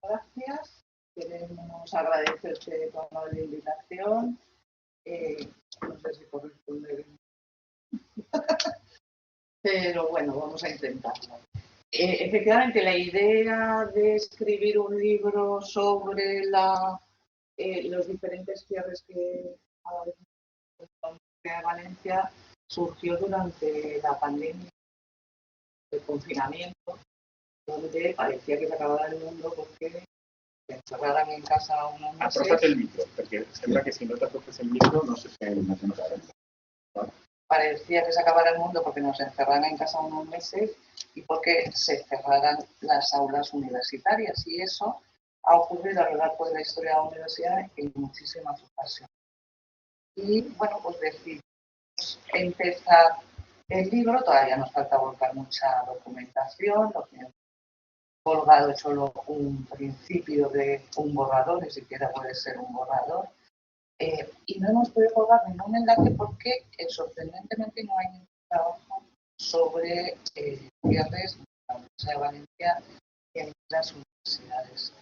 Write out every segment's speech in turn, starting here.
gracias. Queremos agradecerte tu amable invitación. No sé si corresponde, pero bueno, vamos a intentarlo. Efectivamente, la idea de escribir un libro sobre los diferentes cierres que ha habido en la Universidad de Valencia surgió durante la pandemia, el confinamiento, donde parecía que se acababa el mundo porque se encerraran en casa unos meses. Apropa't el micro, perquè sembla que si no t'apropes el micro no sé si no te notarem. Parecía que se acabara el mundo porque nos encerraran en casa unos meses y porque se cerraran las aulas universitarias. Y eso ha ocurrido a lo largo de la historia de la universidad en muchísimas ocasiones. Y bueno, pues decidimos empezar el libro. Todavía nos falta volcar mucha documentación, lo que hemos colgado es solo un principio de un borrador, ni siquiera puede ser un borrador. Y no hemos podido colgar ningún enlace porque sorprendentemente no hay ningún trabajo sobre cierres en la Universidad de Valencia y en las universidades.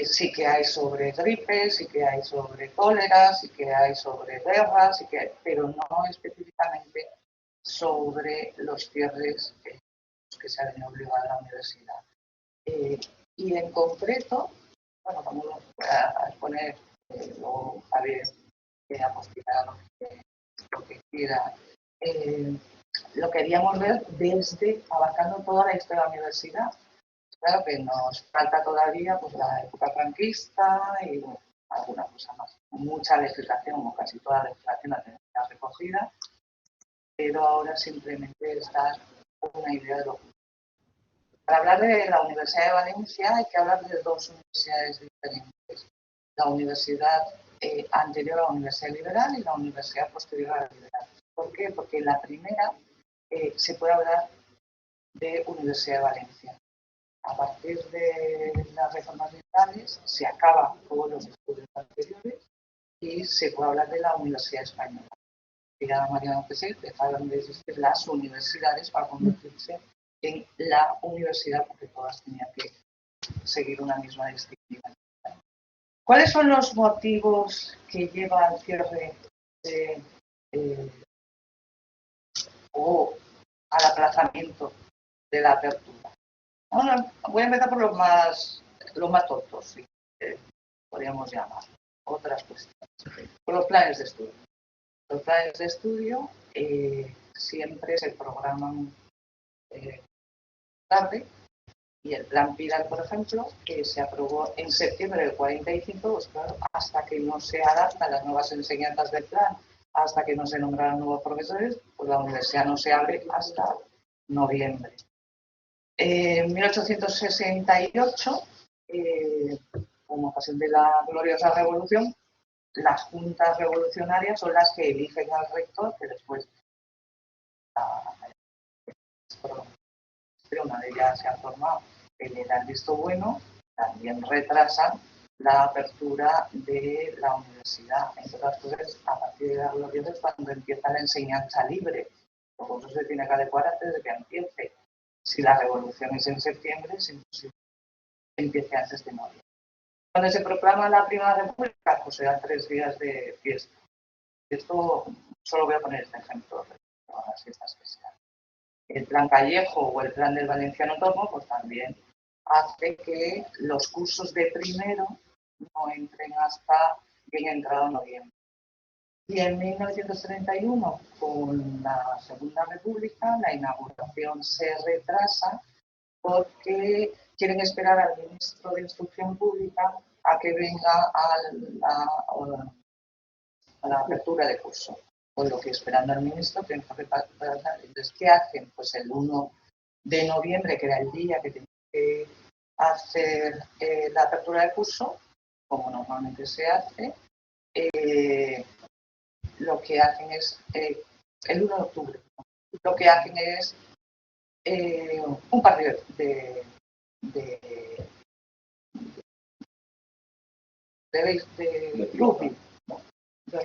Sí que hay sobre gripe, sí que hay sobre cólera, sí que hay sobre guerras, pero no específicamente sobre los cierres que se han obligado a la universidad. Y en concreto, bueno, vamos a exponer luego Javier apostillar lo que quiera. Lo queríamos ver desde abarcando toda la historia de la universidad. Claro que nos falta todavía pues, la época franquista y bueno, alguna cosa más. Mucha legislación, o casi toda la legislación la tenemos ya recogida, pero ahora simplemente es dar una idea de lo que. Para hablar de la Universidad de Valencia hay que hablar de dos universidades diferentes. La universidad anterior a la Universidad Liberal y la universidad posterior a la Liberal. ¿Por qué? Porque en la primera se puede hablar de Universidad de Valencia. A partir de las reformas liberales se acaban todos los estudios anteriores y se puede hablar de la Universidad Española. Ya Mariano Pesset dejaron de existir las universidades para convertirse en la universidad porque todas tenían que seguir una misma disciplina. ¿Cuáles son los motivos que llevan al cierre o al aplazamiento de la apertura? Ahora voy a empezar por los más tontos, sí, podríamos llamar, otras cuestiones. Por los planes de estudio. Los planes de estudio siempre se programan tarde. Y el plan Pidal, por ejemplo, que se aprobó en septiembre del 45, pues claro, hasta que no se adaptan las nuevas enseñanzas del plan, hasta que no se nombran nuevos profesores, pues la universidad no se abre hasta noviembre. En 1868, como ocasión de la gloriosa revolución, las juntas revolucionarias son las que eligen al rector, que después una de ellas se ha formado, que le da el visto bueno, también retrasan la apertura de la universidad. Entre otras cosas, a partir de la gloriosa es cuando empieza la enseñanza libre. Todo eso se tiene que adecuar antes de que empiece. Si la revolución es en septiembre, es imposible que empiece antes de noviembre. Cuando se proclama la Primera República, pues se dan 3 días de fiesta. Esto solo voy a poner este ejemplo de las fiestas que se dan. El plan Callejo o el plan del Valenciano Tomo, pues también hace que los cursos de primero no entren hasta bien entrado noviembre. Y en 1931, con la Segunda República, la inauguración se retrasa porque quieren esperar al ministro de Instrucción Pública a que venga a la apertura de curso. Con lo que esperando al ministro tienen que preparar. Entonces, ¿qué hacen? Pues el 1 de noviembre, que era el día que tenían que hacer la apertura de curso, como normalmente se hace, lo que hacen es, el 1 de octubre, lo que hacen es un partido de rugby. De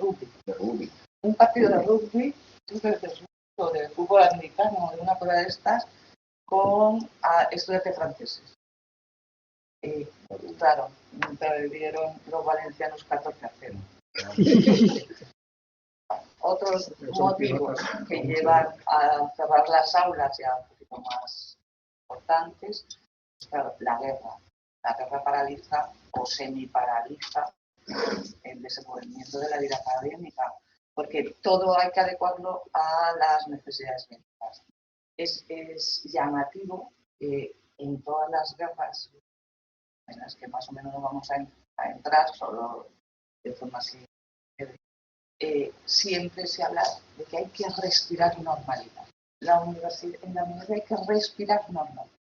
rugby. Un partido de rugby, de fútbol americano, de una cosa de estas, con estudiantes franceses. Claro, perdieron los valencianos 14-0. Otros motivos que llevan a cerrar las aulas ya un poquito más importantes, pues claro, la guerra. La guerra paraliza o semi-paraliza el desenvolvimiento de la vida académica, porque todo hay que adecuarlo a las necesidades médicas. Es llamativo que en todas las guerras, en las que más o menos no vamos a entrar, solo de forma así, siempre se habla de que hay que respirar normalidad. En la universidad hay que respirar normalidad.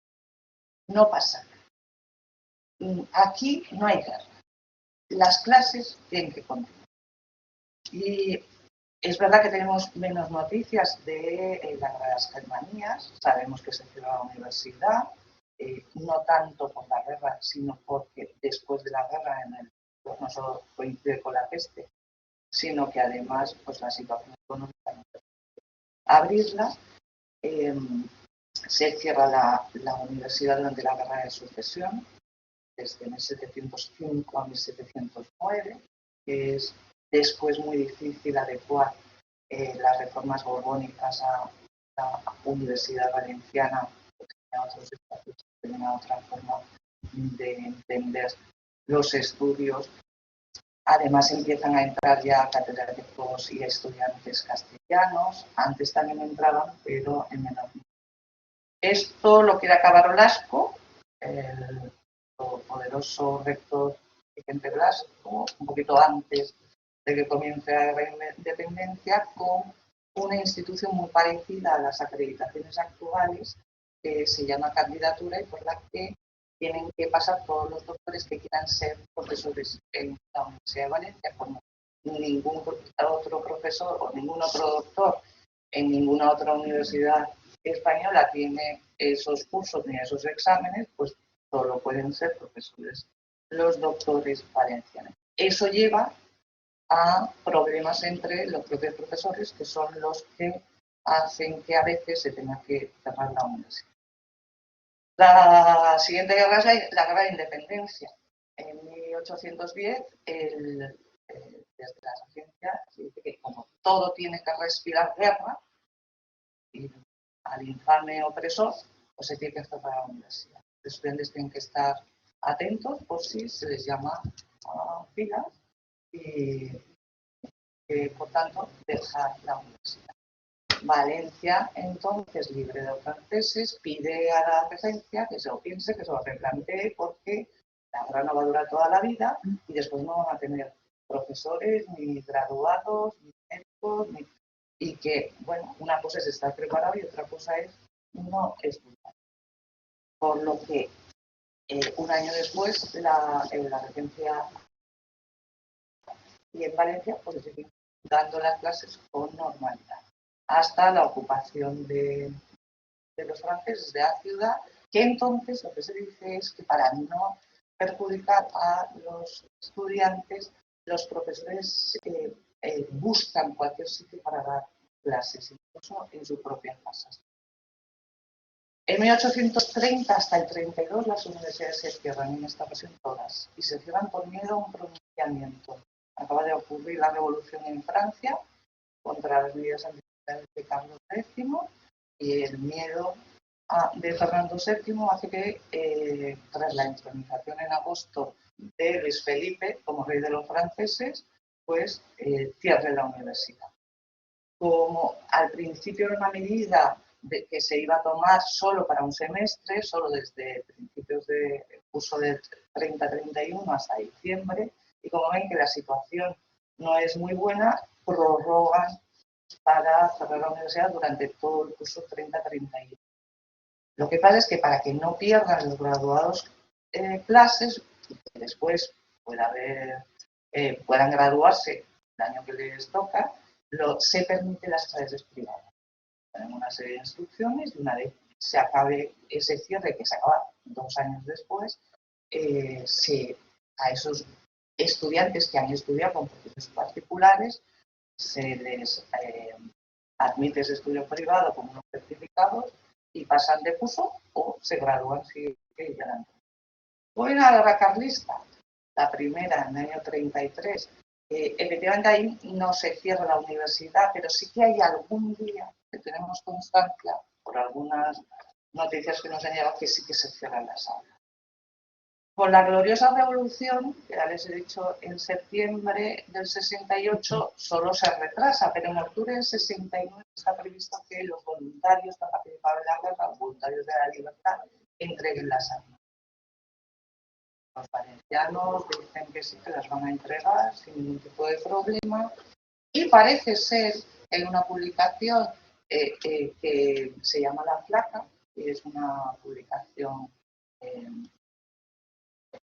No pasa nada. Aquí no hay guerra. Las clases tienen que continuar. Y es verdad que tenemos menos noticias de las Germanías. Sabemos que se cerró la universidad, no tanto por la guerra, sino porque después de la guerra pues no solo coincide con la peste, sino que además pues la situación económica no permite abrirla. Se cierra la universidad durante la guerra de sucesión, desde 1705 a 1709, que es después muy difícil adecuar las reformas borbónicas a la Universidad Valenciana, porque tenía otros estatutos, tenía otra forma de entender los estudios. Además empiezan a entrar ya catedráticos y estudiantes castellanos. Antes también entraban, pero en menor número. Esto lo quiere acabar Blasco, el poderoso rector Vicente Blasco, un poquito antes de que comience la independencia, con una institución muy parecida a las acreditaciones actuales, que se llama candidatura y por la que tienen que pasar todos los doctores que quieran ser profesores en la Universidad de Valencia, como ningún otro profesor o ningún otro doctor en ninguna otra universidad española tiene esos cursos ni esos exámenes, pues solo pueden ser profesores los doctores valencianos. Eso lleva a problemas entre los propios profesores, que son los que hacen que a veces se tenga que cerrar la universidad. La siguiente guerra es la guerra de independencia. En 1810, desde la ciencia se dice que como todo tiene que respirar guerra, y al infame opresor, pues se tiene que cerrar la universidad. Los estudiantes tienen que estar atentos por si se les llama a filas y, por tanto, dejar la universidad. Valencia, entonces, libre de los franceses, pide a la regencia que se lo piense, que se lo replantee, porque la guerra no va a durar toda la vida y después no van a tener profesores, ni graduados, ni médicos, y que, bueno, una cosa es estar preparado y otra cosa es no estudiar. Por lo que un año después la regencia y en Valencia pues seguimos dando las clases con normalidad hasta la ocupación de los franceses de la ciudad, que entonces lo que se dice es que para no perjudicar a los estudiantes, los profesores buscan cualquier sitio para dar clases, incluso en sus propias casas. En 1830 hasta el 32 las universidades se cierran, en esta ocasión todas, y se cierran por miedo a un pronunciamiento. Acaba de ocurrir la revolución en Francia contra las medidas antisociales de Carlos X y el miedo de Fernando VII hace que tras la entronización en agosto de Luis Felipe como rey de los franceses, pues cierre la universidad. Como al principio era una medida que se iba a tomar solo para un semestre, solo desde principios del curso del 30-31 hasta diciembre, y como ven que la situación no es muy buena, prorrogan para cerrar la universidad durante todo el curso 30-31. Lo que pasa es que para que no pierdan los graduados clases, y que después puedan graduarse el año que les toca, se permite las clases privadas. Tenemos una serie de instrucciones y una vez se acabe ese cierre, que se acaba 2 años después, a esos estudiantes que han estudiado con profesores particulares se les admite ese estudio privado con unos certificados y pasan de curso o se gradúan si ya dan. Fue una guerra carlista, la primera en el año 33. Efectivamente ahí no se cierra la universidad, pero sí que hay algún día que tenemos constancia, por algunas noticias que nos han llegado, que sí que se cierran las aulas. Con la gloriosa revolución, que ya les he dicho, en septiembre del 68 solo se retrasa, pero en octubre del 69 está previsto que los voluntarios que han participado en la guerra, los voluntarios de la libertad, entreguen las armas. Los valencianos dicen que sí, que las van a entregar sin ningún tipo de problema. Y parece ser en una publicación que se llama La Flaca, que es una publicación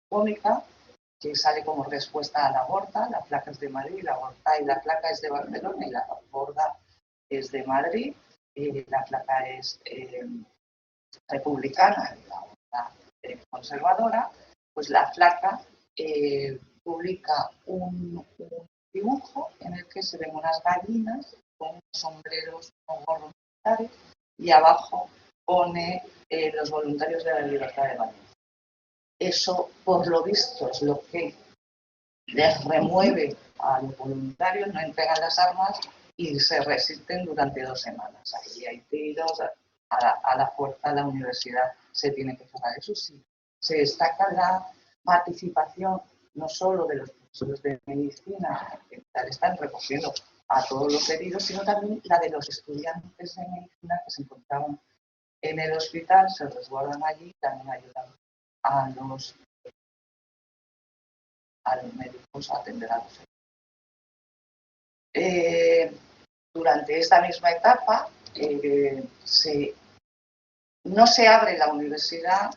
cómica, que sale como respuesta a la Borda. La Flaca es de Madrid, la Borda y la Flaca es de Barcelona y la Borda es de Madrid. La Flaca es republicana y la Borda conservadora. Pues la Flaca publica un dibujo en el que se ven unas gallinas con sombreros con gorros militares y abajo pone los voluntarios de la libertad de Valencia. Eso, por lo visto, es lo que les remueve a los voluntarios, no entregan las armas y se resisten durante 2 semanas. Ahí hay tiros, a la fuerza la universidad se tiene que cerrar. Eso sí, se destaca la participación no solo de los profesores de medicina, que están recogiendo a todos los heridos, sino también la de los estudiantes de medicina que se encontraban en el hospital, se resguardan allí y también ayudan a los médicos a atender a los heridos. Durante esta misma etapa no se abre la universidad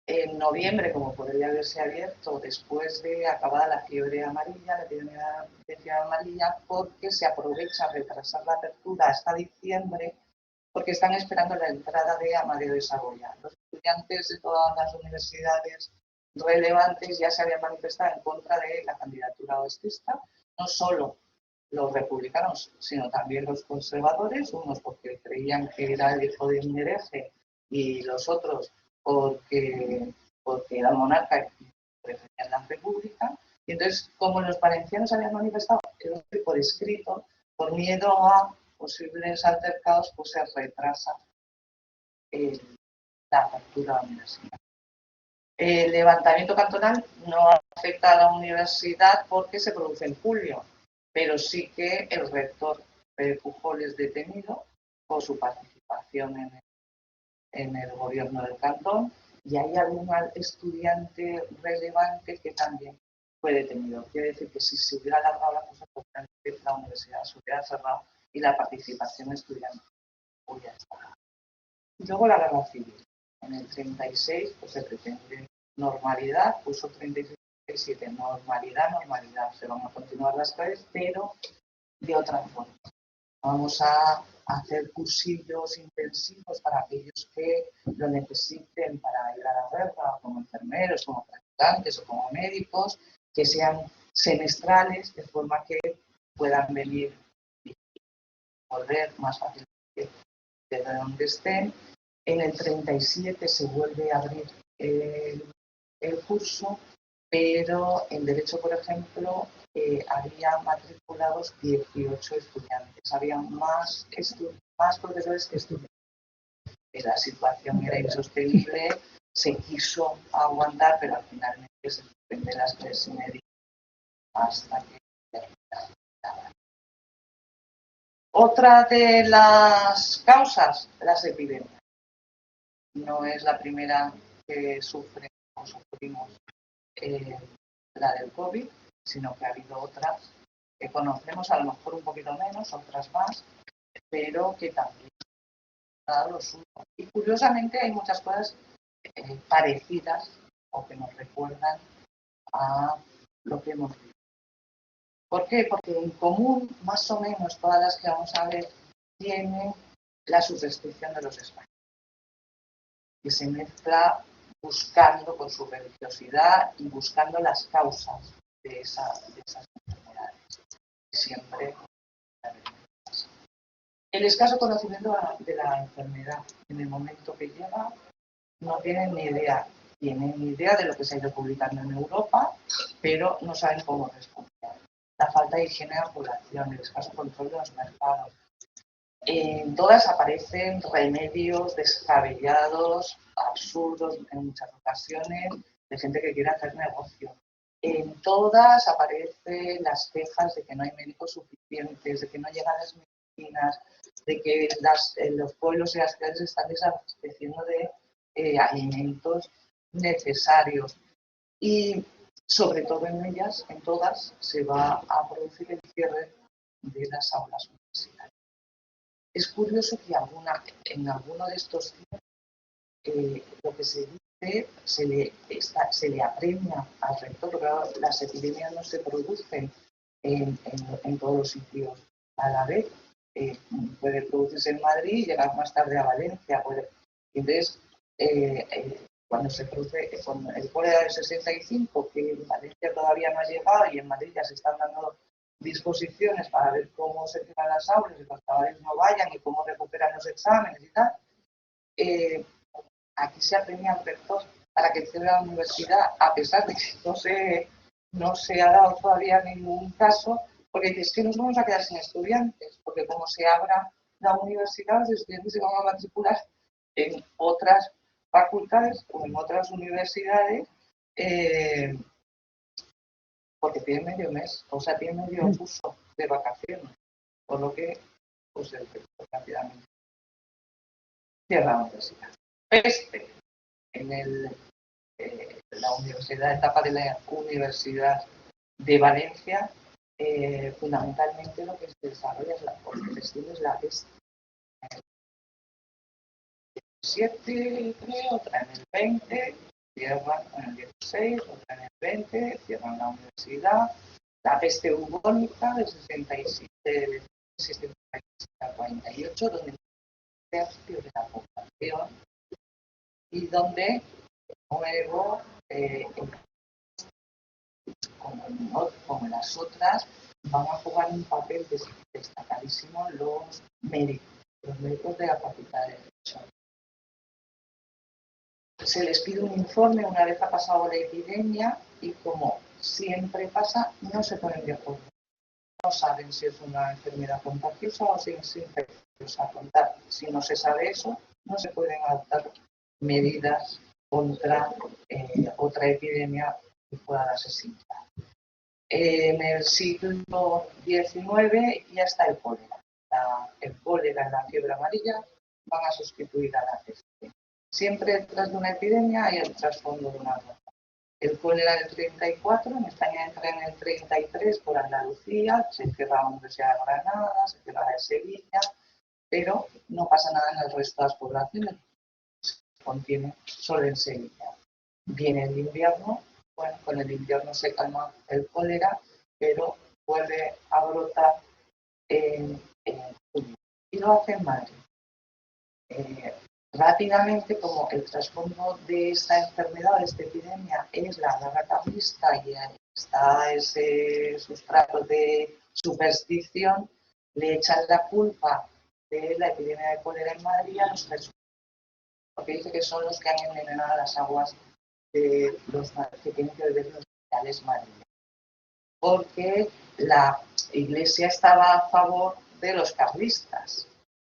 en noviembre, como podría haberse abierto después de acabada la fiebre amarilla, la epidemia de fiebre amarilla, porque se aprovecha retrasar la apertura hasta diciembre, porque están esperando la entrada de Amadeo de Saboya. Los estudiantes de todas las universidades relevantes ya se habían manifestado en contra de la candidatura oestista, no solo los republicanos, sino también los conservadores, unos porque creían que era el hijo de un hereje y los otros porque era el monarca y preferían la república. Y entonces, como los valencianos habían manifestado por escrito, por miedo a posibles altercados, pues se retrasa la apertura de la universidad. El levantamiento cantonal no afecta a la universidad porque se produce en julio, pero sí que el rector Pujol es detenido por su participación en el gobierno del cantón y hay algún estudiante relevante que también fue detenido. Quiere decir que si se hubiera alargado la cosa, la universidad se hubiera cerrado y la participación estudiantil hubiera estado. Y luego la guerra civil. En el 36 pues, se pretende normalidad, puso 36-37, normalidad, se van a continuar las clases, pero de otra forma. Vamos a hacer cursillos intensivos para aquellos que lo necesiten para ir a la guerra, como enfermeros, como practicantes o como médicos, que sean semestrales, de forma que puedan venir y volver más fácilmente desde donde estén. En el 37 se vuelve a abrir el curso, pero en Derecho, por ejemplo, había matriculados 18 estudiantes. Había más profesores que estudiantes. La situación era insostenible, se quiso aguantar, pero finalmente se suspende las 3:30 hasta que terminaron. Otra de las causas, las epidemias. No es la primera que sufrimos la del COVID, sino que ha habido otras que conocemos, a lo mejor un poquito menos, otras más, pero que también han dado lo suyo. Y curiosamente hay muchas cosas parecidas o que nos recuerdan a lo que hemos visto. ¿Por qué? Porque en común, más o menos, todas las que vamos a ver tienen la subrestricción de los españoles, que se mezcla buscando con su religiosidad y buscando las causas de esas enfermedades. Siempre el escaso conocimiento de la enfermedad en el momento que llega, no tienen ni idea. tienen idea de lo que se ha ido publicando en Europa, pero no saben cómo responder. La falta de higiene de la población, el escaso control de los mercados. En todas aparecen remedios descabellados, absurdos en muchas ocasiones, de gente que quiere hacer negocio. En todas aparecen las quejas de que no hay médicos suficientes, de que no llegan las medicinas, de que los pueblos y las ciudades están desabasteciendo de alimentos necesarios. Y sobre todo en ellas, en todas, se va a producir el cierre de las aulas universitarias. Es curioso que en alguno de estos lo que se dice se le apremia al rector, porque las epidemias no se producen en todos los sitios a la vez. Puede producirse en Madrid y llegar más tarde a Valencia. Entonces, cuando se produce con el cólera del 65, que en Valencia todavía no ha llegado y en Madrid ya se están dando disposiciones para ver cómo se cierran las aulas y los chavales no vayan y cómo recuperan los exámenes y tal, aquí se apremia al rector para que cierre la universidad, a pesar de que no se ha dado todavía ningún caso, porque es que nos vamos a quedar sin estudiantes, porque como se abra la universidad, los estudiantes se van a matricular en otras facultades o en otras universidades, porque tienen medio mes, o sea, tienen medio curso de vacaciones, por lo que pues el rector rápidamente cierra la universidad. En la universidad, etapa de la Universidad de Valencia, fundamentalmente lo que se desarrolla es la gestión es la peste. 7, creo, otra en el 20, cierran en el 16, otra en el 20, cierran la universidad. La peste bubónica de 67 a 48, donde un tercio de la población y donde, luego, como las otras, van a jugar un papel destacadísimo los médicos de la Facultad de Derecho. Se les pide un informe una vez ha pasado la epidemia y, como siempre pasa, no se ponen de acuerdo. No saben si es una enfermedad contagiosa o si es infecciosa. Si no se sabe eso, no se pueden adoptar medidas contra otra epidemia que pueda darse similar. En el siglo XIX ya está el cólera. El cólera y la fiebre amarilla van a sustituir a la peste. Siempre detrás de una epidemia hay el trasfondo de una guerra. El cólera del 34, en España entra en el 33 por Andalucía, se cierra la Universidad de Granada, se cierra la de Sevilla, pero no pasa nada en el resto de las poblaciones, se contiene solo en Sevilla. Viene el invierno, bueno, con el invierno se calma el cólera, pero vuelve a brotar en julio. Y lo hace en Madrid. Rápidamente, como el trasfondo de esta enfermedad, de esta epidemia, es la guerra carlista y está ese sustrato de superstición, le echan la culpa de la epidemia de cólera en Madrid a los jesuitas, porque dice que son los que han envenenado las aguas de los que tienen que beber los hospitales madrileños, porque la Iglesia estaba a favor de los carlistas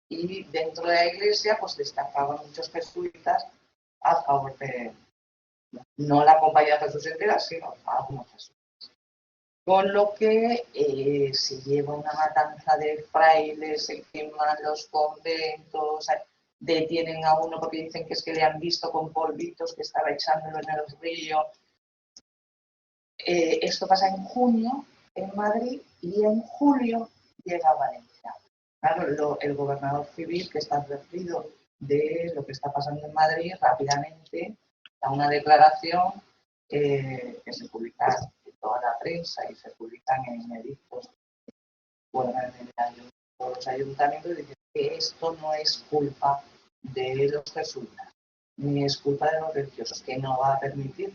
y dentro de la Iglesia pues destacaban muchos jesuitas a favor de no la compañía de Jesús entera, sino a algunos jesuitas. Con lo que se lleva una matanza de frailes, se queman los conventos, detienen a uno porque dicen que es que le han visto con polvitos que estaba echándolo en el río. Esto pasa en junio en Madrid y en julio llega a Valencia. Claro, el gobernador civil, que está advertido de lo que está pasando en Madrid, rápidamente da una declaración que se publica en toda la prensa y se publican en edictos, bueno, en los ayuntamientos, y dice que esto no es culpa de los jesuitas, ni es culpa de los religiosos, que no va a permitir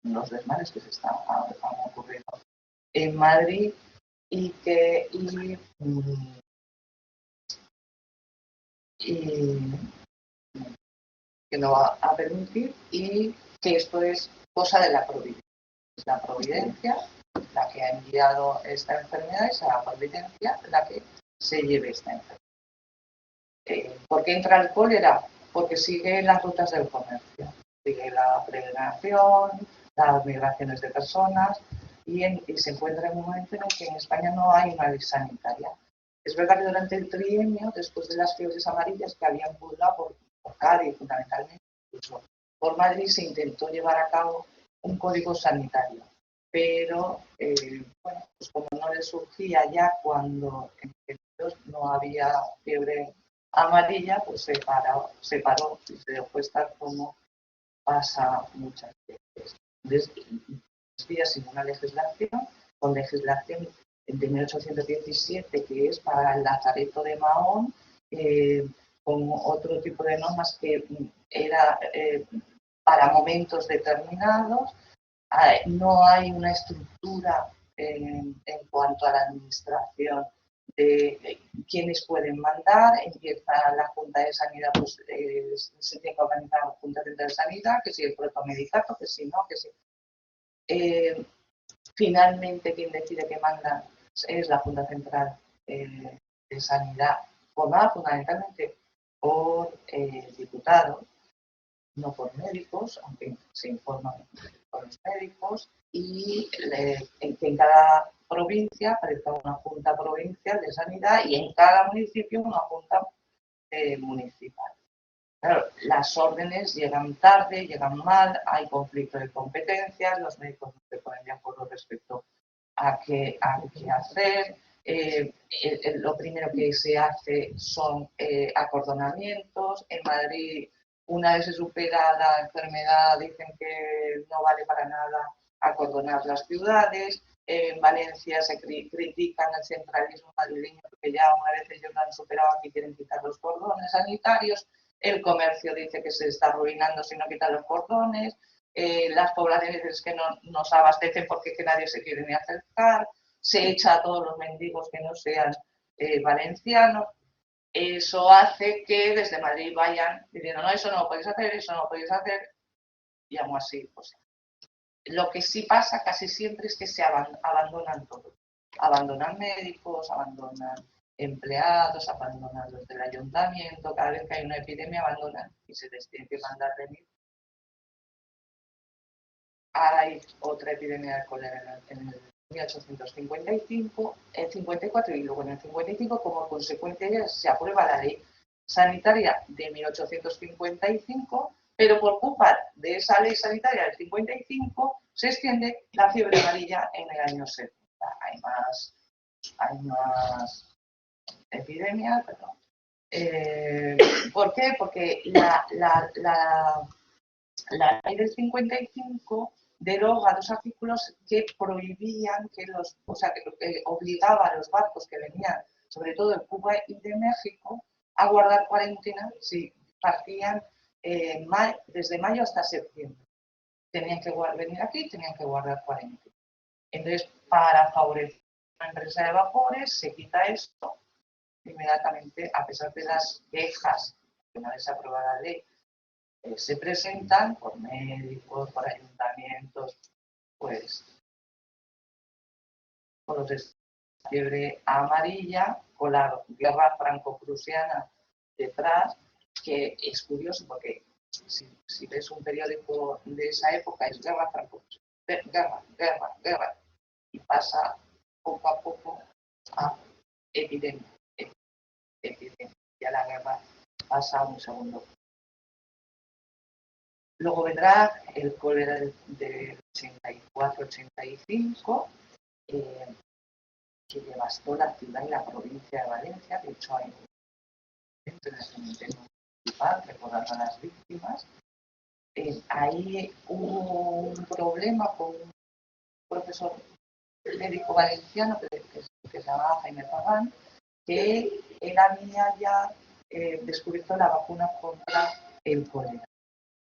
los desmanes que se están ocurriendo en Madrid y que no va a permitir y que esto es cosa de la providencia. Es la providencia la que ha enviado esta enfermedad, es la providencia la que se lleve esta enfermedad. ¿Por qué entra el cólera? Porque sigue las rutas del comercio, sigue la peregrinación, las migraciones de personas y se encuentra en un momento en el que en España no hay una ley sanitaria. Es verdad que durante el trienio, después de las fiebres amarillas que habían pululado por Cádiz fundamentalmente, incluso por Madrid, se intentó llevar a cabo un código sanitario. Pero, bueno, pues como no le surgía ya cuando en no había fiebre amarilla, pues se paró y se dejó estar como pasa muchas veces. Entonces, sin una legislación, con legislación de 1817, que es para el Lazareto de Mahón, con otro tipo de normas que era para momentos determinados. No hay una estructura en cuanto a la administración de quiénes pueden mandar. Empieza la Junta de Sanidad, pues se tiene que organizar la Junta Central de Sanidad, que si el protomedicato, que si no, que si. Finalmente, quien decide que manda es la Junta Central de Sanidad, formada fundamentalmente por diputados, no por médicos, aunque se informan por los médicos, y que en cada provincia aparezca una Junta Provincial de Sanidad y en cada municipio una Junta Municipal. Claro, las órdenes llegan tarde, llegan mal, hay conflicto de competencias, los médicos no se ponen de acuerdo respecto a qué hacer. Lo primero que se hace son acordonamientos. En Madrid, una vez se supera la enfermedad, dicen que no vale para nada acordonar las ciudades. En Valencia se critican el centralismo madrileño porque ya una vez ellos lo han superado, aquí quieren quitar los cordones sanitarios. El comercio dice que se está arruinando si no quita los cordones. Las poblaciones que no nos abastecen porque que nadie se quiere ni acercar. Se echa a todos los mendigos que no sean valencianos. Eso hace que desde Madrid vayan diciendo, no, eso no lo podéis hacer, eso no lo podéis hacer, y aún así, pues. Lo que sí pasa casi siempre es que se abandonan todo. Abandonan médicos, abandonan empleados, abandonan los del ayuntamiento, cada vez que hay una epidemia abandonan y se les tiene que mandar venir. Hay otra epidemia de cólera en el 1855, en 54 y luego en el 55, como consecuencia de ella se aprueba la ley sanitaria de 1855, pero por culpa de esa ley sanitaria del 55 se extiende la fiebre amarilla en el año 70. Hay más epidemias, perdón. ¿Por qué? Porque la ley del 55 deroga dos artículos que prohibían que que obligaba a los barcos que venían, sobre todo de Cuba y de México, a guardar cuarentena si partían desde mayo hasta septiembre. Tenían que venir aquí, tenían que guardar cuarentena. Entonces, para favorecer a la empresa de vapores, se quita esto inmediatamente, a pesar de las quejas, que una vez aprobada la ley, se presentan por médicos, por ayuntamientos, pues con los de fiebre amarilla, con la guerra franco-prusiana detrás, que es curioso porque si ves un periódico de esa época es guerra franco-prusiana, guerra, y pasa poco a poco a epidemia. Ya la guerra pasa a un segundo plano. Luego vendrá el cólera del 84-85, que devastó la ciudad y la provincia de Valencia. De hecho, hay un cementerio municipal recordando a las víctimas. Ahí hubo un problema con un profesor médico valenciano que se llamaba Jaime Pagán, que él había ya descubierto la vacuna contra el cólera.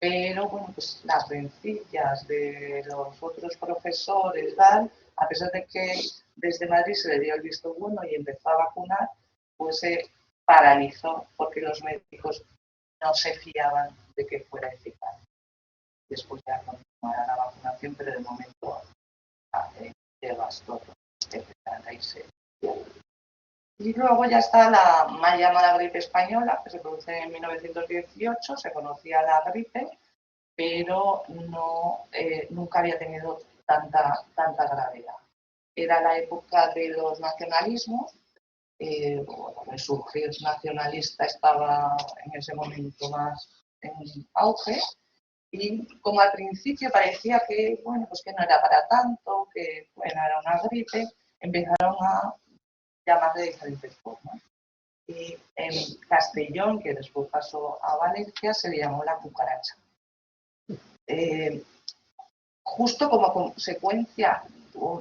Pero, bueno, pues las rencillas de los otros profesores, a pesar de que desde Madrid se le dio el visto bueno y empezó a vacunar, pues se paralizó porque los médicos no se fiaban de que fuera eficaz. Después ya continuará la vacunación, pero de momento devastó todo, y luego ya está la mal llamada gripe española, que se produce en 1918, se conocía la gripe, pero no, nunca había tenido tanta gravedad. Era la época de los nacionalismos, bueno, el surgir nacionalista estaba en ese momento más en auge, y como al principio parecía que, bueno, pues que no era para tanto, que bueno, era una gripe, empezaron a llamar de diferentes formas. Y en Castellón, que después pasó a Valencia, se le llamó la cucaracha. Justo como consecuencia,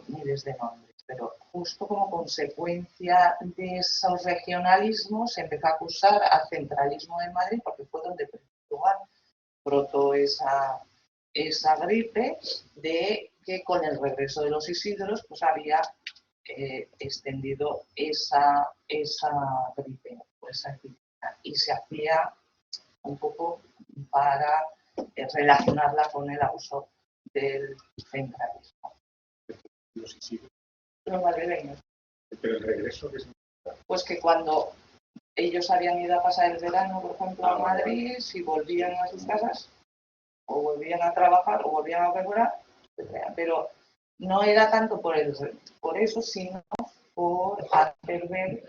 ni desde nombres, pero justo como consecuencia de esos regionalismos se empezó a acusar al centralismo de Madrid, porque fue donde en primer lugar brotó esa gripe, de que con el regreso de los Isidros pues había extendido esa gripe, esa epidemia, y se hacía un poco para relacionarla con el abuso del centralismo. Los Isidros. Los madrileños. Pero el regreso es... Pues que cuando ellos habían ido a pasar el verano, por ejemplo, a Madrid, si volvían a sus casas, o volvían a trabajar, o volvían a mejorar, pero no era tanto por eso, sino por hacer ver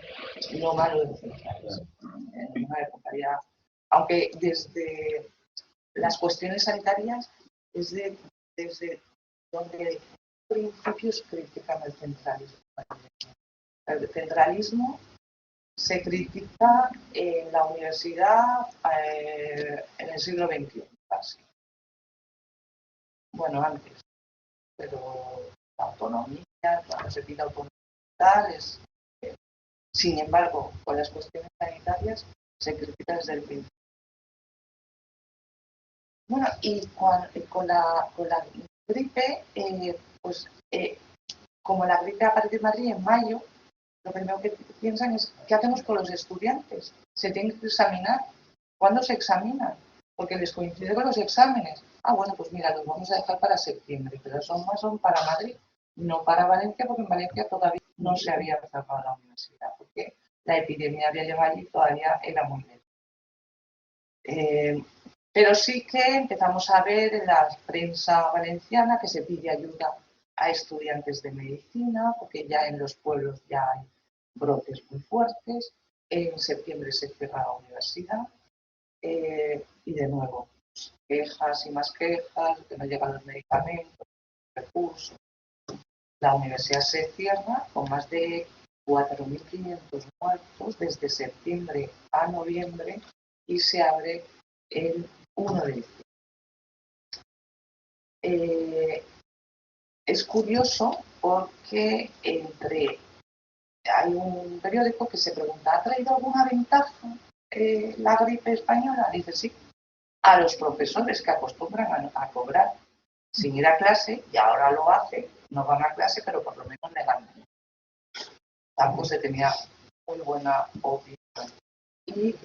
lo malo del centralismo. En una época ya, aunque desde las cuestiones sanitarias, desde donde principios critican el centralismo. El centralismo se critica en la universidad en el siglo XXI, casi. Bueno, antes, pero la autonomía, cuando se pide autonomía, sin embargo, con las cuestiones sanitarias se critica desde el principio. Bueno, y con la gripe, como la gripe aparece en Madrid en mayo, lo primero que piensan es, ¿qué hacemos con los estudiantes? Se tienen que examinar. ¿Cuándo se examinan? Porque les coincide con los exámenes. Ah, bueno, pues mira, los vamos a dejar para septiembre, pero son para Madrid, no para Valencia, porque en Valencia todavía no se había cerrado la universidad, porque la epidemia había llegado allí y todavía era muy leve. Pero sí que empezamos a ver en la prensa valenciana que se pide ayuda a estudiantes de medicina, porque ya en los pueblos ya hay brotes muy fuertes. En septiembre se cierra la universidad y de nuevo, quejas y más quejas, que no llegan los medicamentos, recursos. La universidad se cierra con más de 4.500 muertos desde septiembre a noviembre y se abre el 1 de diciembre. Es curioso porque hay un periódico que se pregunta, ¿ha traído alguna ventaja la gripe española? Dice sí, a los profesores que acostumbran a cobrar sin ir a clase, y ahora lo hace, no van a clase, pero por lo menos le dan. Tampoco se tenía muy buena opinión. Y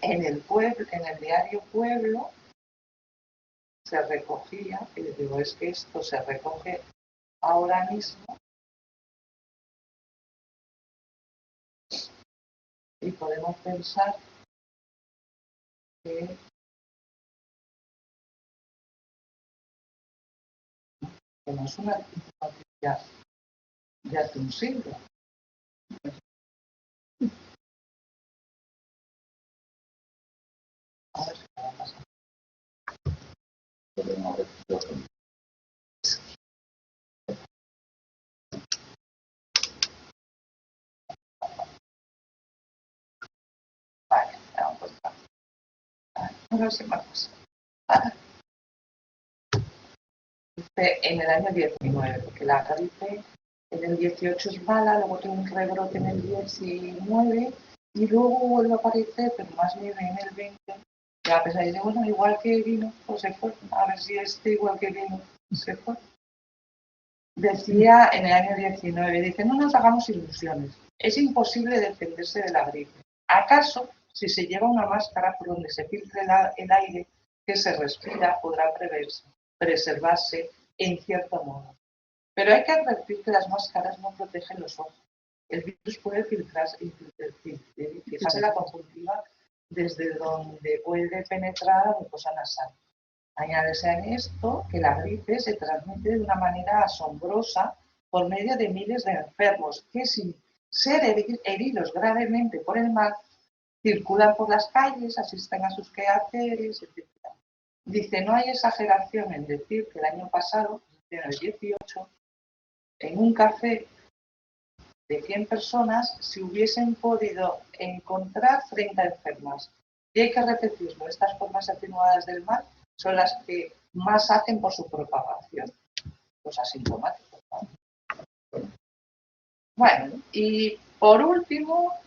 en el diario Pueblo, se recogía, y les digo, es que esto se recoge ahora mismo y podemos pensar que no es una noticia de hace un siglo. A ver si me va a pasar. Vale, vamos a ver si me pasa. En el año 19, porque la gripe en el 18 es mala, luego tiene un rebrote en el 19 y luego vuelve a aparecer, pero más bien en el 20. Y a pesar de, bueno, igual que vino, pues se fue. A ver si igual que vino, se fue. Decía en el año 19, dice, no nos hagamos ilusiones, es imposible defenderse de la gripe. ¿Acaso si se lleva una máscara por donde se filtre el aire que se respira, podrá preservarse en cierto modo. Pero hay que advertir que las máscaras no protegen los ojos. El virus puede fijarse en la conjuntiva desde donde puede penetrar a la mucosa nasal. Añádese a esto que la gripe se transmite de una manera asombrosa por medio de miles de enfermos que, sin ser heridos gravemente por el mal, circulan por las calles, asisten a sus quehaceres, etc. Dice, no hay exageración en decir que el año pasado, en el 18, en un café de 100 personas, se hubiesen podido encontrar 30 enfermas. Y hay que repetirlo, estas formas atenuadas del mal son las que más hacen por su propagación, los asintomáticos, ¿no? Bueno, y por último,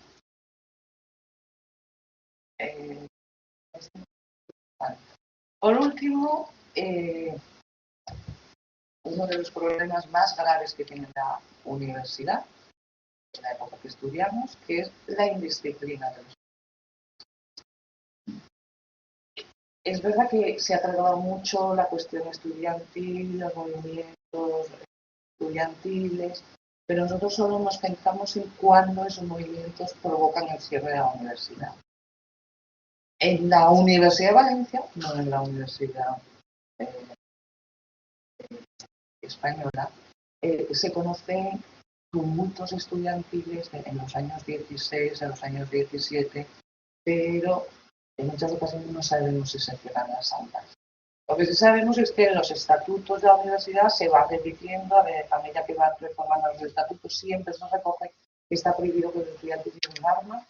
uno de los problemas más graves que tiene la universidad, en la época que estudiamos, que es la indisciplina de los. Es verdad que se ha tratado mucho la cuestión estudiantil, los movimientos estudiantiles, pero nosotros solo nos centramos en cuándo esos movimientos provocan el cierre de la universidad. En la Universidad de Valencia, no en la Universidad Española, se conocen tumultos estudiantiles en los años 16, en los años 17, pero en muchas ocasiones no sabemos si se cierran las aulas. Lo que sí sabemos es que en los estatutos de la universidad se va repitiendo, a medida que van reformando los estatutos, siempre se recoge que está prohibido que los estudiantes lleven armas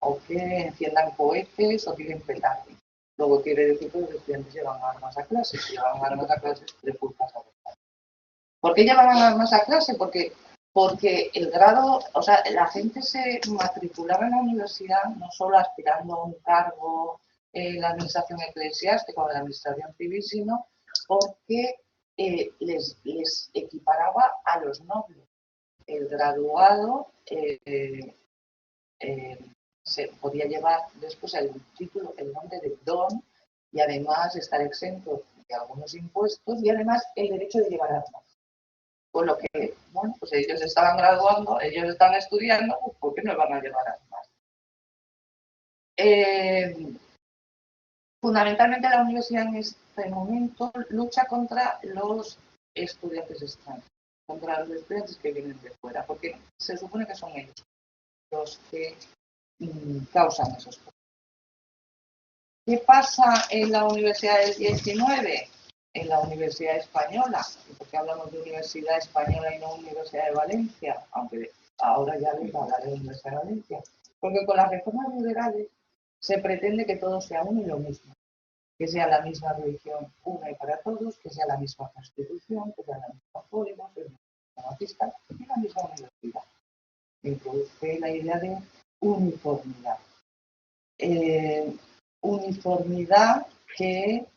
o que enciendan cohetes o tiren petardos. Luego quiere decir que los estudiantes llevan armas a clase. Si llevan armas a clase, le culpas a los padres. ¿Por qué llevan armas a clase? Porque el grado, o sea, la gente se matriculaba en la universidad no solo aspirando a un cargo en la administración eclesiástica o en la administración civil, sino porque les equiparaba a los nobles. El graduado se podía llevar después el título, el nombre de don, y además estar exento de algunos impuestos y además el derecho de llevar armas. Con lo que, bueno, pues ellos estaban graduando, ellos están estudiando, pues ¿por qué no van a llevar armas? Fundamentalmente la universidad en este momento lucha contra los estudiantes extranjeros, contra los estudiantes que vienen de fuera, porque se supone que son ellos los que causan esos problemas. ¿Qué pasa en la universidad del 19? En la Universidad Española, porque hablamos de Universidad Española y no Universidad de Valencia, aunque ahora ya les va a hablar de la Universidad de Valencia, porque con las reformas liberales se pretende que todo sea uno y lo mismo, que sea la misma religión una y para todos, que sea la misma constitución, que sea la misma código, que sea la misma fiscal y la misma universidad. Introduce la idea de uniformidad. Uniformidad que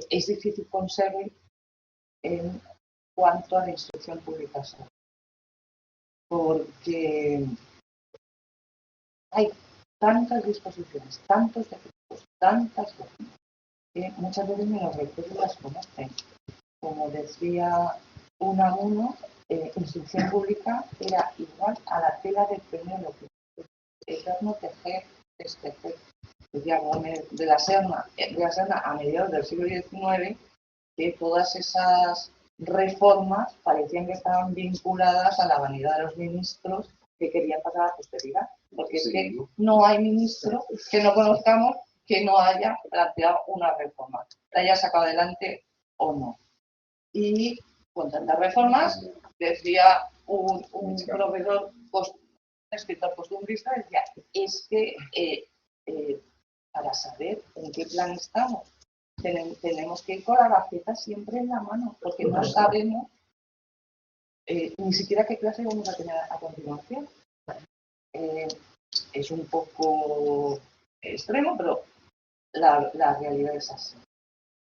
es difícil conseguir en cuanto a la instrucción pública, porque hay tantas disposiciones, tantos decretos, tantas cosas, que muchas veces ni los rectores las conocen. Como decía Unamuno, instrucción pública era igual a la tela de Penélope, eterno tejer, destejer. Decía Gómez de la Serna a mediados del siglo XIX, que todas esas reformas parecían que estaban vinculadas a la vanidad de los ministros que querían pasar a la posteridad, porque es que no hay ministro que no conozcamos que no haya planteado una reforma, la haya sacado adelante o no. Y con tantas reformas, decía un proveedor, un escritor costumbrista, decía, es que para saber en qué plan estamos, tenemos que ir con la gaceta siempre en la mano, porque no sabemos ni siquiera qué clase vamos a tener a continuación. Es un poco extremo, pero la realidad es así.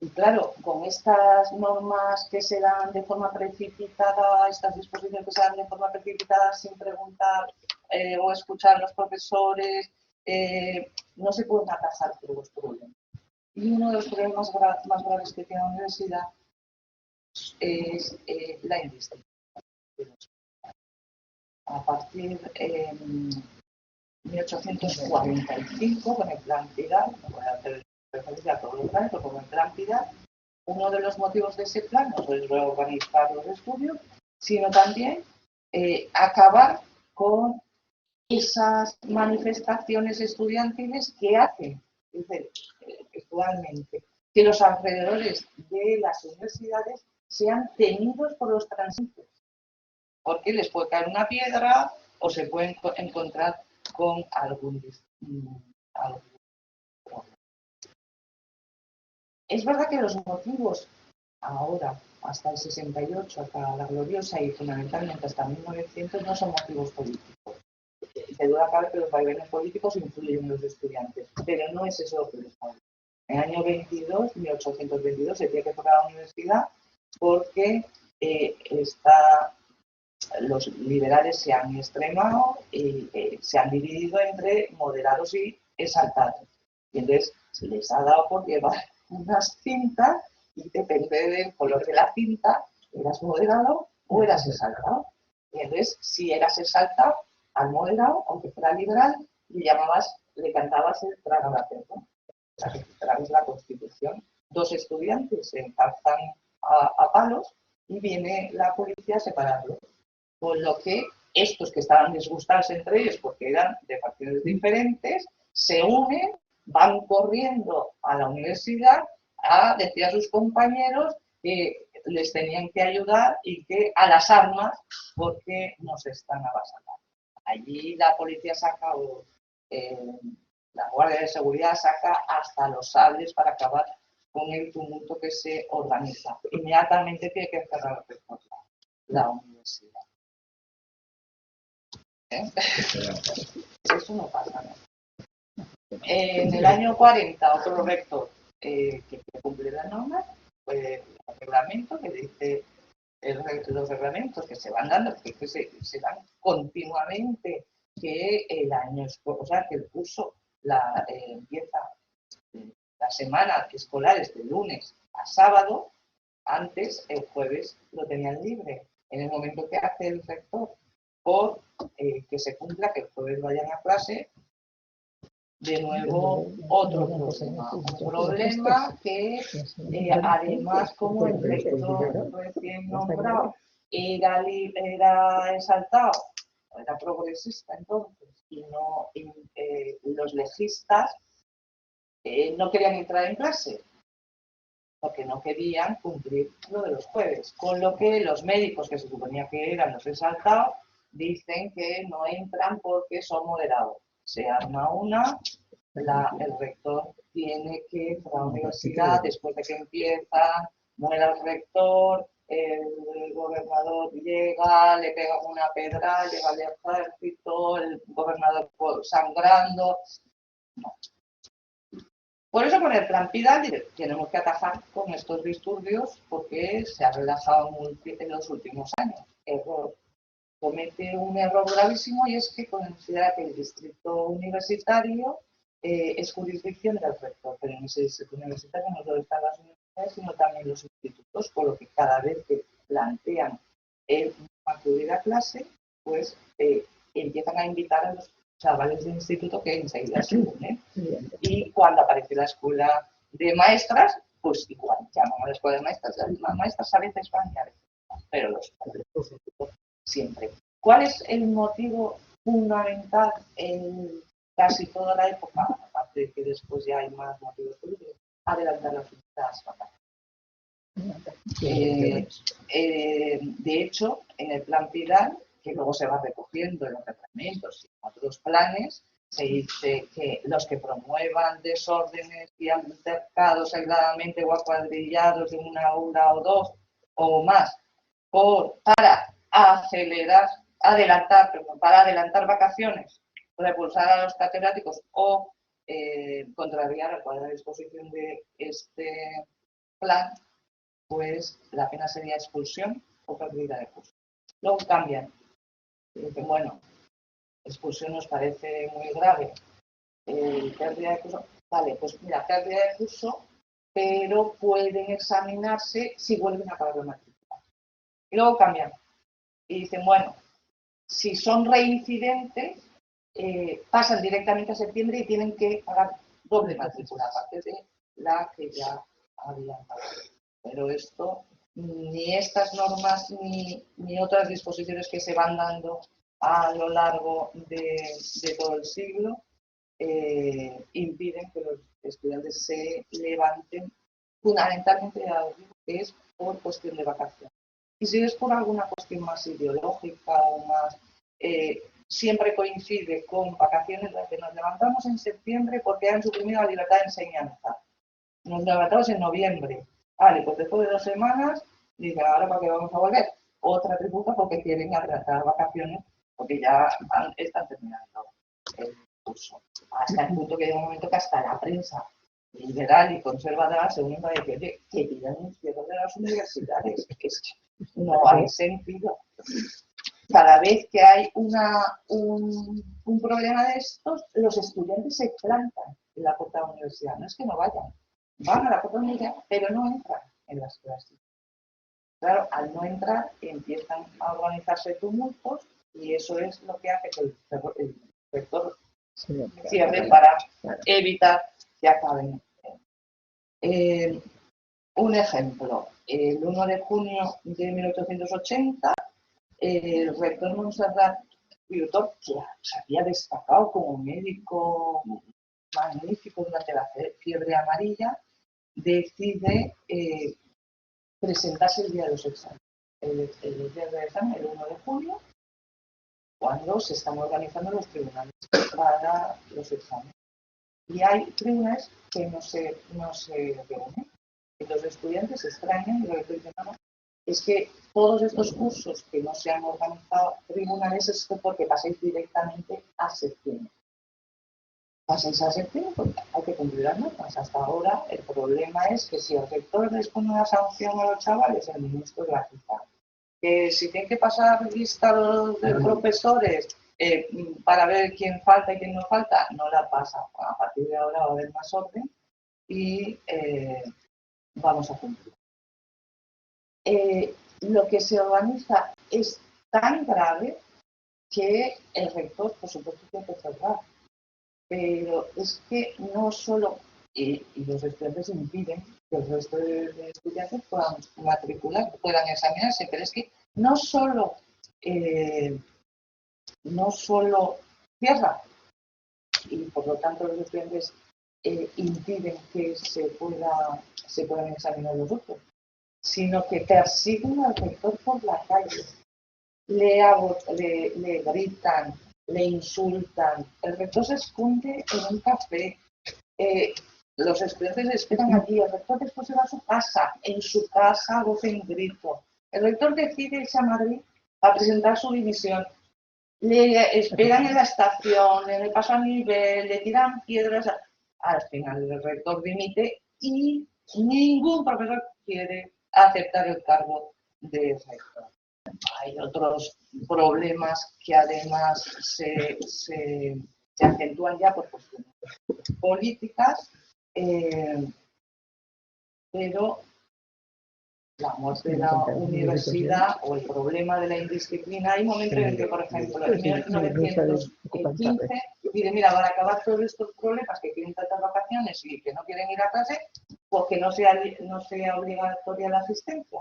Y claro, con estas normas que se dan de forma precipitada, estas disposiciones que se dan de forma precipitada sin preguntar o escuchar a los profesores, no se pueden atajar todos los problemas. Y uno de los problemas más graves que tiene la universidad es la indisciplina. A partir de 1845, con el Plan Pilar, no voy a hacer referencia a todos los planes, pero con el Plan Pilar, uno de los motivos de ese plan no es reorganizar los estudios, sino también acabar con esas manifestaciones estudiantiles que hacen, actualmente, que los alrededores de las universidades sean temidos por los transeúntes, porque les puede caer una piedra o se pueden encontrar con algún problema. Es verdad que los motivos ahora, hasta el 68, hasta la gloriosa y fundamentalmente hasta 1900, no son motivos políticos. De duda cabe que los vaivenes políticos influyen en los estudiantes, pero no es eso lo que les pasa. En el año 1822, se tiene que cerrar la universidad porque los liberales se han extremado y se han dividido entre moderados y exaltados. Y entonces se les ha dado por llevar unas cintas y depende del color de la cinta, eras moderado o eras exaltado. Y entonces, si eras exaltado, al moderado, aunque fuera liberal, le cantabas el tragalaperro. O sea, que tragas la Constitución. Dos estudiantes se encarzan a palos y viene la policía a separarlos. Con lo que estos que estaban disgustados entre ellos porque eran de facciones diferentes, se unen, van corriendo a la universidad a decir a sus compañeros que les tenían que ayudar y que a las armas porque nos están avasallando. Allí la policía saca, la Guardia de Seguridad saca hasta los sables para acabar con el tumulto que se organiza. Inmediatamente tiene que cerrar la universidad. Eso no pasa, ¿no? En el año 40, otro rector que cumple las normas, el reglamento que dice los reglamentos que se van dando, que se dan continuamente, que el año, o sea, que el curso empieza la semana escolar es de lunes a sábado. Antes, el jueves lo tenían libre. En el momento que hace el rector por que se cumpla, que el jueves vayan a clase, de nuevo otro problema. Un problema que además, como el rector recién nombrado era exaltado, era progresista entonces, y los legistas no querían entrar en clase, porque no querían cumplir lo de los jueves. Con lo que los médicos, que se suponía que eran los exaltados, dicen que no entran porque son moderados. Se arma el rector tiene que ir a la universidad, después de que empieza, muere el rector, el gobernador llega, le pega una pedra, llega el ejército, el gobernador sangrando. No. Por eso con el Plan Pilar tenemos que atajar con estos disturbios porque se ha relajado en los últimos años. Error. Comete un error gravísimo y es que considera que el distrito universitario es jurisdicción del rector, pero en ese distrito universitario no solo están las universidades, sino también los institutos, por lo que cada vez que plantean acudir a clase, pues empiezan a invitar a los chavales de instituto que enseguida se unen. Y cuando aparece la escuela de maestras, pues igual, llaman a la escuela de maestras, las maestras a veces van y a veces no, pero los siempre. ¿Cuál es el motivo fundamental en casi toda la época, aparte de que después ya hay más motivos políticos? Adelantar las vacaciones. De hecho, en el Plan Pilar, que luego se va recogiendo en los reglamentos y en otros planes, se dice que los que promuevan desórdenes y altercados aisladamente o acuadrillados en una aula o dos o más para adelantar vacaciones, repulsar a los catedráticos o contrariar la cuadra disposición de este plan, pues la pena sería expulsión o pérdida de curso. Luego cambian. Y dicen, bueno, expulsión nos parece muy grave, pérdida de curso, vale, pues mira, pérdida de curso, pero pueden examinarse si vuelven a pagar la matrícula. Y luego cambian. Y dicen, bueno, si son reincidentes, pasan directamente a septiembre y tienen que pagar doble matrícula, aparte de la que ya habían pagado. Pero esto, ni estas normas ni otras disposiciones que se van dando a lo largo de todo el siglo impiden que los estudiantes se levanten, fundamentalmente, ya os digo, que es por cuestión de vacaciones. Y si es por alguna cuestión más ideológica o más, siempre coincide con vacaciones las que nos levantamos en septiembre porque han suprimido la libertad de enseñanza. Nos levantamos en noviembre. Vale, pues después de 2 semanas, dicen, ahora para qué vamos a volver. Otra tributa porque quieren atrasar vacaciones porque ya están terminando el curso. Hasta el punto que llega un momento que hasta la prensa liberal y conservadora se unen para decir, oye, que pidan un cierre de las universidades. Es que no hay sentido. Cada vez que hay un problema de estos, los estudiantes se plantan en la puerta de la universidad. No es que no vayan, van a la puerta de la universidad, pero no entran en las clases. Claro, al no entrar empiezan a organizarse tumultos y eso es lo que hace que el rector cierre para evitar que acaben. Un ejemplo, el 1 de junio de 1880, el rector Montserrat Piutó, que se había destacado como médico magnífico durante la fiebre amarilla, decide presentarse el día de los exámenes. El día del examen, el 1 de junio, cuando se están organizando los tribunales para los exámenes. Y hay tribunales que no se reúnen. Y los estudiantes se extrañan y lo que dicen, no, es que todos estos cursos que no se han organizado tribunales es porque pasáis directamente a septiembre. Pasáis a septiembre porque hay que cumplir las normas. Hasta ahora el problema es que si el rector les pone una sanción a los chavales, el ministro la quita. Que si tiene que pasar lista de profesores para ver quién falta y quién no falta, no la pasa. A partir de ahora va a haber más orden y vamos a cumplir. Lo que se organiza es tan grave que el rector, por supuesto, tiene que cerrar. Pero es que no solo, y los estudiantes impiden que el resto de estudiantes puedan matricular, puedan examinarse, pero es que no solo cierra, y por lo tanto los estudiantes impiden que se puedan examinar los otros, sino que persiguen al rector por la calle, le gritan, le insultan. El rector se esconde en un café. Los estudiantes esperan allí. El rector después se va a su casa. En su casa voz en grito. El rector decide irse a Madrid a presentar su dimisión. Le esperan en la estación, en el paso a nivel, le tiran piedras. Al final el rector dimite y ningún profesor quiere aceptar el cargo de rector. Hay otros problemas que además se acentúan ya por cuestiones políticas, pero la muerte de la universidad o el problema de la indisciplina, hay momentos en que, por ejemplo, en 1915, dice, mira, van a acabar todos estos problemas que quieren tratar vacaciones y que no quieren ir a clase, porque no sea obligatoria la asistencia.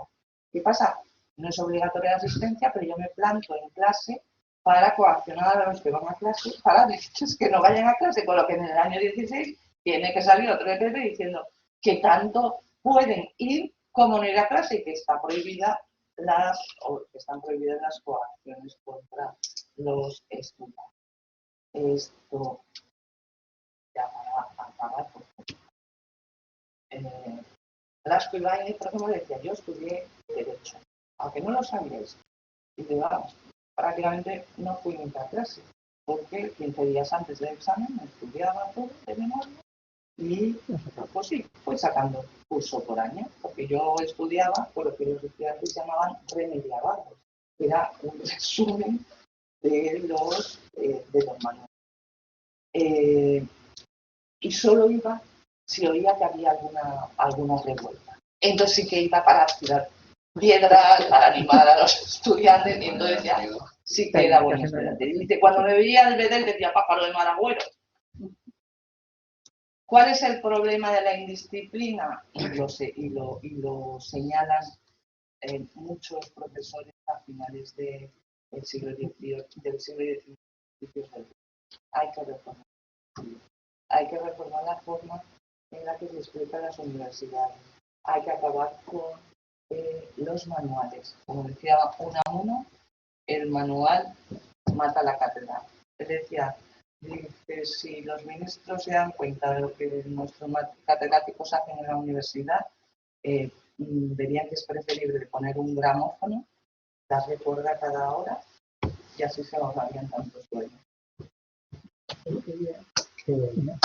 ¿Qué pasa? No es obligatoria la asistencia, pero yo me planto en clase para coaccionar a los que van a clase, para decirles que no vayan a clase, con lo que en el año 16 tiene que salir otro EPP diciendo que tanto pueden ir como no ir a clase y que están prohibidas las coacciones contra los estudiantes. Esto ya para acabar. Blasco Ibáñez, por ejemplo, decía, yo estudié Derecho, aunque no lo sabíais. Y digamos, prácticamente no fui nunca a clase, porque 15 días antes del examen me estudiaba todo de memoria y pues sí, fui sacando curso por año, porque yo estudiaba por lo que los estudiantes llamaban remediados, que era un resumen de los manuales. y solo iba si oía que había alguna revuelta. Entonces sí que iba para tirar piedras, para animar a los estudiantes, y entonces ya sí que era buen estudiante. Y dice, cuando me veía el bedel decía pájaro de mal agüero. ¿Cuál es el problema de la indisciplina? Y lo señalan muchos profesores a finales del siglo XIX. Hay que reformar. Hay que reformar la forma en la que se explican las universidades. Hay que acabar con los manuales. Como decía Unamuno, el manual mata la cátedra. Es decir, dice, si los ministros se dan cuenta de lo que nuestros catedráticos hacen en la universidad, verían que es preferible poner un gramófono, darle cuerda cada hora, y así se ahorrarían tantos sueños. Qué bueno.